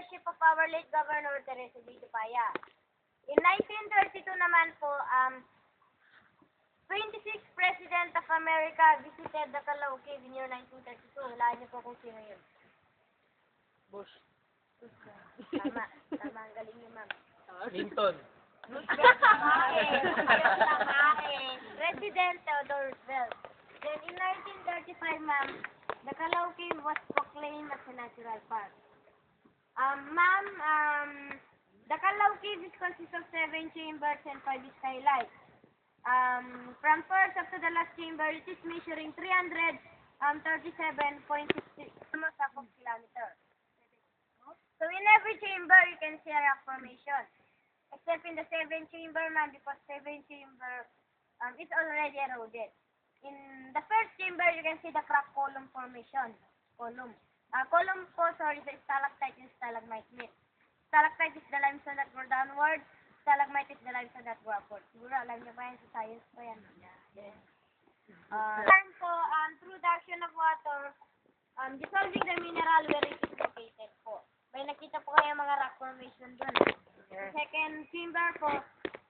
leadership of our late Governor Teresa J. Dupaya. In 1932 naman po, 26th President of America visited the Calao Cave in year 1932. Hulaan niyo po kung sino yun. Bush. Tama. Tama. Ang galing niyo, ma'am. Clinton. President Theodore Roosevelt. Then in 1935, ma'am, the Calao Cave was proclaimed as a natural park. Ma'am, the Calao Cave consists of 7 chambers and 5 skylights. From first up to the last chamber, it is measuring 337.60 almost half of kilometer. So in every chamber, you can see a rock formation. Except in the 7th chamber, ma'am, because 7th chamber is already eroded. In the first chamber, you can see the crack column formation. Column po, sorry, the stalactite and stalagmite meet. Stalactite is the limestone that go downward. Stalagmite is the limestone that go upward. Siguro, alam niyo ba yan sa science po yan? Yeah. Po, through the action of water, dissolving the mineral where it is located po. May nakita po kayo mga rock formation dun. Second chamber po,